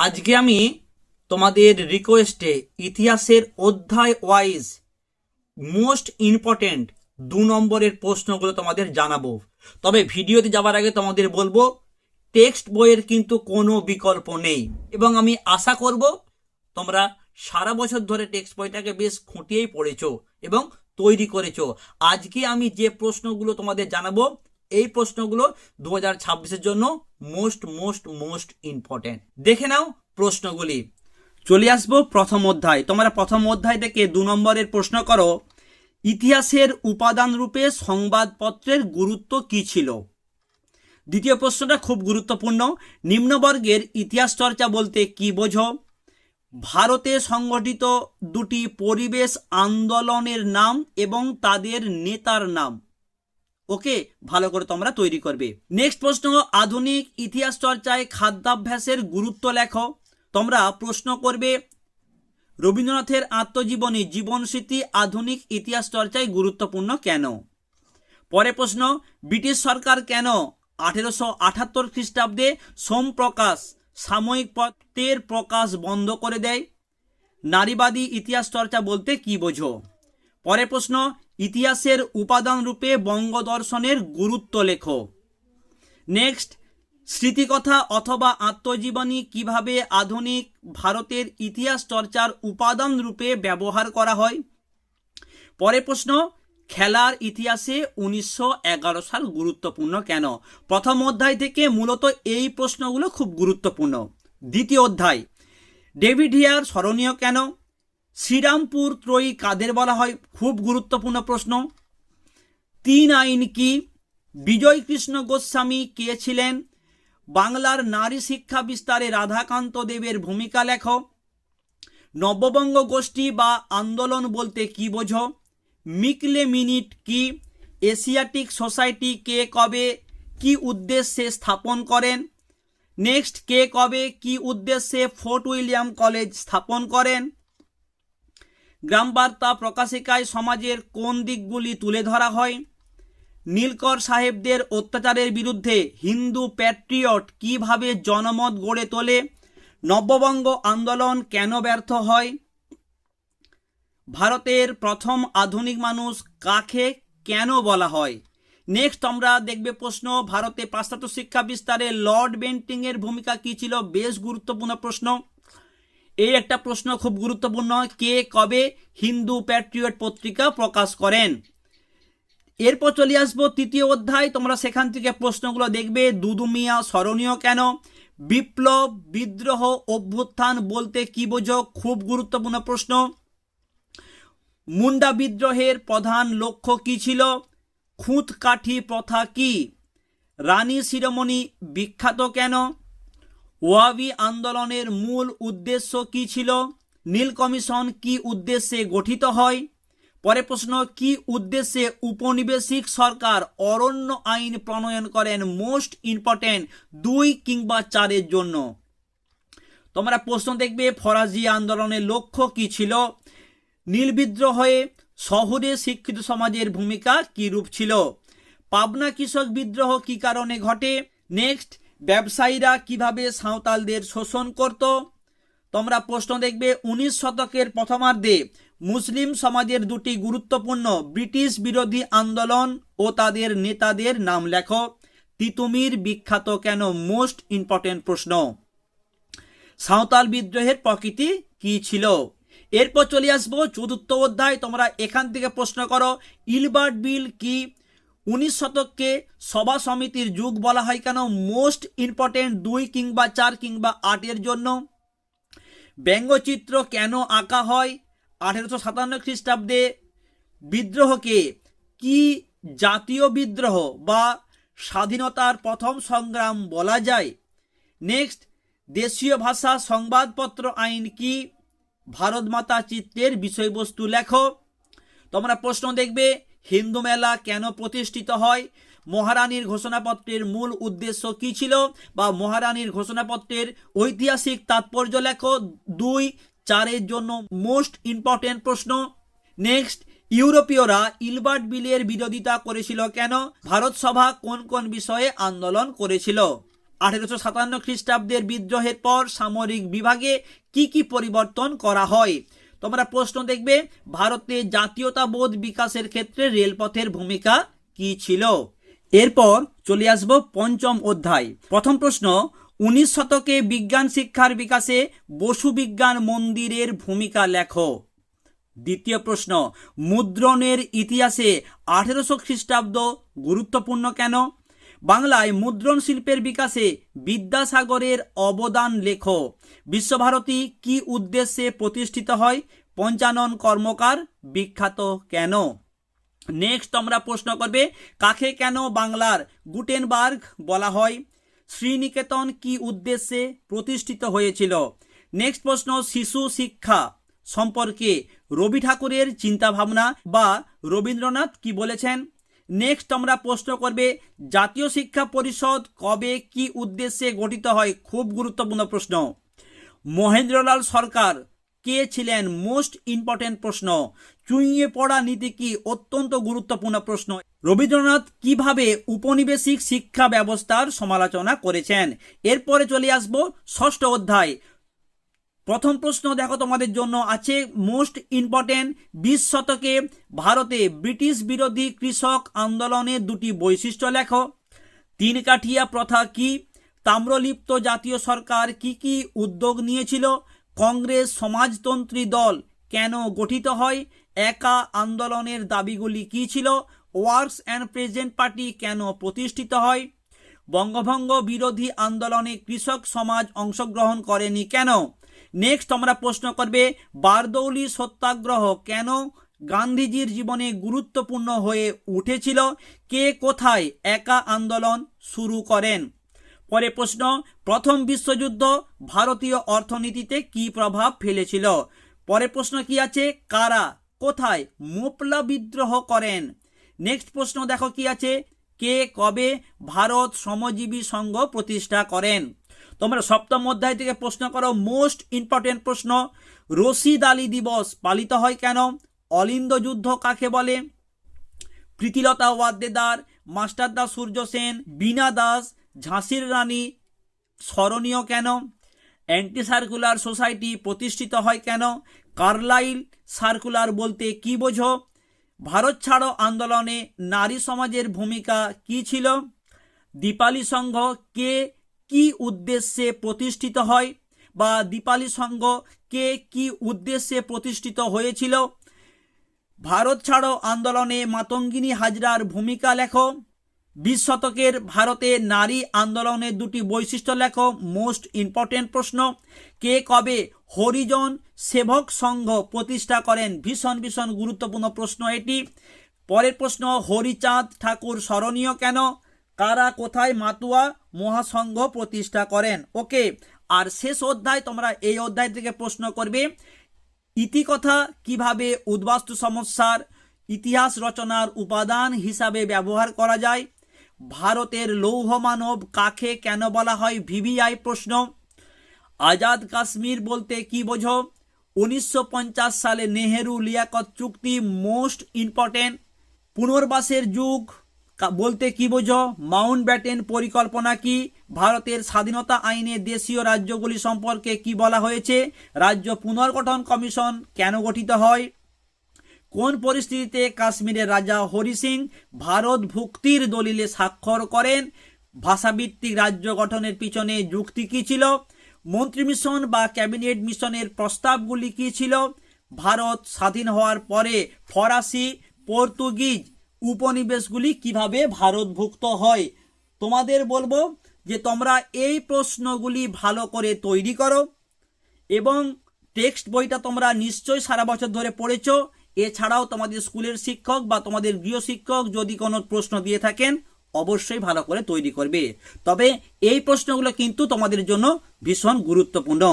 আজকে আমি তোমাদের রিকোয়েস্টে ইতিহাসের অধ্যায় ওয়াইজ মোস্ট ইম্পর্টেন্ট 2 নম্বরের প্রশ্নগুলো তোমাদের জানাবো। তবে ভিডিওতে যাওয়ার আগে তোমাদের বলবো টেক্সট বইয়ের কিন্তু কোনো বিকল্প নেই, এবং আমি আশা করব তোমরা সারা বছর ধরে টেক্সট বইটাকে বেশ খুঁটিয়েই পড়েছো এবং তৈরি করেছো। আজকে আমি যে প্রশ্নগুলো তোমাদের জানাবো এই প্রশ্নগুলো 2026-এর জন্য মোস্ট ইম্পর্টেন্ট। দেখে নাও প্রশ্নগুলি। চলে আসবো প্রথম অধ্যায়। তোমরা প্রথম অধ্যায় থেকে 2 নম্বরের প্রশ্ন করো, ইতিহাসের উপাদান রূপে সংবাদপত্রের গুরুত্ব কি ছিল? দ্বিতীয় প্রশ্নটা খুব গুরুত্বপূর্ণ, নিম্নবর্গের ইতিহাস চর্চা বলতে কি বোঝো? ভারতে সংগঠিত 2টি পরিবেশ আন্দোলনের নাম এবং তাদের নেতার নাম। ওকে, ভালো করে তোমরা তৈরি করবে। নেক্সট প্রশ্ন, আধুনিক ইতিহাস চর্চায় খাদ্যাভ্যাসের গুরুত্ব লেখো। তোমরা প্রশ্ন করবে রবীন্দ্রনাথের আত্মজীবনী জীবনস্মৃতি আধুনিক ইতিহাস চর্চায় গুরুত্বপূর্ণ কেন? পরে প্রশ্ন, ব্রিটিশ সরকার কেন 1878 খ্রিস্টাব্দে সোমপ্রকাশ সাময়িক পত্রের প্রকাশ বন্ধ করে দেয়? নারীবাদী ইতিহাস চর্চা বলতে কি বোঝো? পরে প্রশ্ন, ইতিহাসের উপাদান রূপে বঙ্গদর্শনের গুরুত্ব লেখো। নেক্সট, স্মৃতিকথা অথবা আত্মজীবনী কিভাবে আধুনিক ভারতের ইতিহাস চর্চার উপাদান রূপে ব্যবহার করা হয়? পরে প্রশ্ন, খেলার ইতিহাসে 1911 সাল গুরুত্বপূর্ণ কেন? প্রথম অধ্যায় থেকে মূলত এই প্রশ্নগুলো খুব গুরুত্বপূর্ণ। দ্বিতীয় অধ্যায়, ডেভিড হিয়ার স্মরণীয় কেন? শ্রীরামপুর ত্রয়ী কাদের বলা হয়? খুব গুরুত্বপূর্ণ প্রশ্ন। 3 আইন কি? বিজয় কৃষ্ণ গোস্বামী কে ছিলেন? বাংলার নারী শিক্ষা বিস্তারে রাধাকান্ত দেবের ভূমিকা লেখো। নববঙ্গ গোষ্ঠী বা আন্দোলন বলতে কি বোঝো? মিকলে মিনিট কি? এশিয়াটিক সোসাইটি কে কবে কি উদ্দেশ্যে স্থাপন করেন? নেক্সট, কে কবে কি উদ্দেশ্যে ফোর্ট উইলিয়াম কলেজ স্থাপন করেন? গ্রাম বার্তা প্রকাশিকায় সমাজের কোন দিকগুলি তুলে ধরা হয়? নীলকর সাহেবদের অত্যাচারের বিরুদ্ধে হিন্দু প্যাট্রিয়ট কিভাবে জনমত গড়ে তোলে? নববঙ্গ আন্দোলন কেন ব্যর্থ হয়? ভারতের প্রথম আধুনিক মানুষ কাকে কেন বলা হয়? নেক্সট আমরা দেখবে প্রশ্ন, ভারতে পাশ্চাত্য শিক্ষা বিস্তারে লর্ড বেন্টিং এর ভূমিকা কি ছিল? বেশ গুরুত্বপূর্ণ প্রশ্ন। এই একটা প্রশ্ন খুব গুরুত্বপূর্ণ, কে কবে হিন্দু প্যাট্রিয়ট পত্রিকা প্রকাশ করেন? এরপর চলে আসবো তৃতীয় অধ্যায়। তোমরা সেখান থেকে প্রশ্নগুলো দেখবে। দুদু মিয়া স্মরণীয় কেন? বিপ্লব, বিদ্রোহ, অভ্যুত্থান বলতে কি বোঝো? খুব গুরুত্বপূর্ণ প্রশ্ন। মুন্ডা বিদ্রোহের প্রধান লক্ষ্য কি ছিল? খুঁতকাঠি প্রথা কি? রানী শিরোমণি বিখ্যাত কেন? ওয়াবি আন্দোলনের মূল উদ্দেশ্য কি ছিল? নীল কমিশন কি উদ্দেশ্যে গঠিত হয়? পরে প্রশ্ন, কি উদ্দেশ্যে উপনিবেশিক সরকার অরণ্য আইন প্রণয়ন করেন? মোস্ট ইম্পর্টেন্ট 2 কিংবা 4-এর জন্য। তোমরা প্রশ্ন দেখবে ফরাজি আন্দোলনের লক্ষ্য কি ছিল? নীল বিদ্রোহে শহুরে শিক্ষিত সমাজের ভূমিকা কি রূপ ছিল? পাবনা কৃষক বিদ্রোহ কি কারণে ঘটে? নেক্সট, ব্যবসায়ীরা কিভাবে সাঁওতালদের শোষণ করত? তোমরা প্রশ্ন দেখবে 19 শতকের প্রথমার্ধে মুসলিম সমাজের 2টি গুরুত্বপূর্ণ ব্রিটিশ বিরোধী আন্দোলন ও তাদের নেতাদের নাম লেখো। তিতুমির বিখ্যাত কেন? মোস্ট ইম্পর্টেন্ট প্রশ্ন। সাঁওতাল বিদ্রোহের প্রকৃতি কি ছিল? এরপর চলে আসবো চতুর্থ অধ্যায়। তোমরা এখান থেকে প্রশ্ন করো, ইলবার্ট বিল কি? 19 শতককে সভা সমিতির যুগ বলা হয় কেন? মোস্ট ইম্পর্টেন্ট 2 কিংবা 4 কিংবা 8-এর জন্য। ব্যঙ্গচিত্র কেন আঁকা হয়? 1857 খ্রিস্টাব্দে বিদ্রোহকে কি জাতীয় বিদ্রোহ বা স্বাধীনতার প্রথম সংগ্রাম বলা যায়? নেক্সট, দেশীয় ভাষা সংবাদপত্র আইন কি? ভারত মাতা চিত্রের বিষয়বস্তু লেখো। তোমরা প্রশ্ন দেখবে হিন্দু মেলা কেন প্রতিষ্ঠিত হয়? মহারানীর ঘোষণাপত্রের মূল উদ্দেশ্য কি ছিল বা মহারানীর ঘোষণাপত্রের ঐতিহাসিক তাৎপর্য লেখো। 2, 4-এর জন্য মোস্ট ইম্পর্টেন্ট প্রশ্ন। নেক্সট, ইউরোপীয়রা ইলবার্ট বিলের বিরোধিতা করেছিল কেন? ভারত সভা কোন কোন বিষয়ে আন্দোলন করেছিল? 1857 খ্রিস্টাব্দের বিদ্রোহের পর সামরিক বিভাগে কি কি পরিবর্তন করা হয়? তোমরা প্রশ্ন দেখবে ভারতে জাতীয়তাবোধ বিকাশের ক্ষেত্রে রেলপথের ভূমিকা কি ছিল। এরপর চলে আসব পঞ্চম অধ্যায়। প্রথম প্রশ্ন, 19 শতকে বিজ্ঞান শিক্ষার বিকাশে বসু বিজ্ঞান মন্দিরের ভূমিকা লেখো। দ্বিতীয় প্রশ্ন, মুদ্রণের ইতিহাসে 1800 খ্রিস্টাব্দ গুরুত্বপূর্ণ কেন? বাংলায় মুদ্রণ শিল্পের বিকাশে বিদ্যাসাগরের অবদান লেখো। বিশ্বভারতী কি উদ্দেশ্যে প্রতিষ্ঠিত হয়? পঞ্চানন কর্মকার বিখ্যাত কেন? নেক্সট তোমরা প্রশ্ন করবে কাকে কেন বাংলার গুটেনবার্গ বলা হয়? শ্রীনিকেতন কি উদ্দেশ্যে প্রতিষ্ঠিত হয়েছিল? নেক্সট প্রশ্ন, শিশু শিক্ষা সম্পর্কে রবি ঠাকুরের চিন্তাভাবনা বা রবীন্দ্রনাথ কি বলেছেন? নেক্সট তোমরা প্রশ্ন করবে জাতীয় শিক্ষা পরিষদ কবে কি উদ্দেশ্যে গঠিত হয়? খুব গুরুত্বপূর্ণ প্রশ্ন। মহেন্দ্রলাল সরকার কে ছিলেন? মোস্ট ইম্পর্টেন্ট প্রশ্ন। চুইয়ে পড়া নীতি কি? অত্যন্ত গুরুত্বপূর্ণ প্রশ্ন। রবীন্দ্রনাথ কিভাবে উপনিবেশিক শিক্ষা ব্যবস্থার সমালোচনা করেছেন? এরপরে চলে আসবো ষষ্ঠ অধ্যায়। প্রথম প্রশ্ন দেখো তোমাদের জন্য আছে মোস্ট ইম্পর্টেন্ট, 20 শতকে ভারতে ব্রিটিশ বিরোধী কৃষক আন্দোলনের দুটি বৈশিষ্ট্য লেখো। 3 কাঠিয়া প্রথা কি? তাম্রলিপ্ত জাতীয় সরকার কি কি উদ্যোগ নিয়েছিল? কংগ্রেস সমাজতন্ত্রী দল কেন গঠিত হয়? একা আন্দোলনের দাবিগুলি কি ছিল? ওয়ার্কস অ্যান্ড প্রেজেন্ট পার্টি কেন প্রতিষ্ঠিত হয়? বঙ্গভঙ্গ বিরোধী আন্দোলনে কৃষক সমাজ অংশগ্রহণ করেনি কেন? নেক্সট তোমরা প্রশ্ন করবে বারদৌলি সত্যাগ্রহ কেন গান্ধীজির জীবনে গুরুত্বপূর্ণ হয়ে উঠেছিল? কে কোথায় একা আন্দোলন শুরু করেন? পরে প্রশ্ন, প্রথম বিশ্বযুদ্ধ ভারতীয় অর্থনীতিতে কি প্রভাব ফেলেছিল? পরে প্রশ্ন কি আছে, কারা কোথায় মোপলা বিদ্রোহ করেন? নেক্সট প্রশ্ন দেখো কি আছে, কে কবে ভারত শ্রমজীবী সংঘ প্রতিষ্ঠা করেন? তোমরা সপ্তম অধ্যায় থেকে প্রশ্ন করো মোস্ট ইম্পর্টেন্ট প্রশ্ন, রশিদ আলী দিবস পালিত হয় কেন? অলিন্দ যুদ্ধ কাকে বলে? প্রীতিলতা ওয়াদ্দেদার, মাস্টারদা সূর্য সেন, বীণা দাস, ঝাঁসির রানী স্মরণীয় কেন? অ্যান্টি সার্কুলার সোসাইটি প্রতিষ্ঠিত হয় কেন? কার্লাইল সার্কুলার বলতে কি বোঝো? ভারত ছাড়ো আন্দোলনে নারী সমাজের ভূমিকা কি ছিল? দীপালি সংঘ কে কি উদ্দেশ্যে প্রতিষ্ঠিত হয় বা দীপালি সংঘ কে কি উদ্দেশ্যে প্রতিষ্ঠিত হয়েছিল? ভারত ছাড়ো আন্দোলনে মাতঙ্গিনী হাজরার ভূমিকা লেখো। 20 শতকের ভারতে নারী আন্দোলনের দুটি বৈশিষ্ট্য লেখো। মোস্ট ইম্পর্টেন্ট প্রশ্ন। কে কবে হরিজন সেবক সংঘ প্রতিষ্ঠা করেন? ভীষণ ভীষণ গুরুত্বপূর্ণ প্রশ্ন এটি। পরের প্রশ্ন, হরিচাঁদ ঠাকুর স্মরণীয় কেন? কারা কোথায় মাতুয়া মহাসংঘ প্রতিষ্ঠা করেন? ওকে, আর শেষ অধ্যায় তোমরা এই অধ্যায় থেকে প্রশ্ন করবে ইতিকথা কিভাবে উদ্বাস্তু সমস্যার ইতিহাস রচনার উপাদান হিসাবে ব্যবহার করা যায়? ভারতের লৌহ মানব কাকে কেন বলা হয়? ভিভিআই প্রশ্ন। আজাদ কাশ্মীর বলতে কি বোঝো? 1950 সালে নেহেরু লিয়াকত চুক্তি মোস্ট ইম্পর্টেন্ট। পুনর্বাসের যুগ বলতে কি বোঝো? মাউন্টব্যাটেন পরিকল্পনা কি? ভারতের স্বাধীনতা আইনে দেশীয় রাজ্যগুলি সম্পর্কে কি বলা হয়েছে? রাজ্য পুনর্গঠন কমিশন কেন গঠিত হয়? কোন পরিস্থিতিতে কাশ্মীরের রাজা হরি সিং ভারত ভুক্তির দলিলে স্বাক্ষর করেন? ভাষাভিত্তিক রাজ্য গঠনের পিছনে যুক্তি কি ছিল? মন্ত্রী মিশন বা ক্যাবিনেট মিশনের প্রস্তাবগুলি কি ছিল? ভারত স্বাধীন হওয়ার পরে ফরাসি পর্তুগিজ উপনিবেশগুলি কিভাবে ভারতভুক্ত হয়? তোমাদের বলবো যে তোমরা এই প্রশ্নগুলি ভালো করে তৈরি করো এবং টেক্সট বইটা তোমরা নিশ্চয়ই সারা বছর ধরে পড়েছো। এছাড়াও তোমাদের স্কুলের শিক্ষক বা তোমাদের গৃহ শিক্ষক যদি কোনো প্রশ্ন দিয়ে থাকেন অবশ্যই ভালো করে তৈরি করবে। তবে এই প্রশ্নগুলো কিন্তু তোমাদের জন্য ভীষণ গুরুত্বপূর্ণ।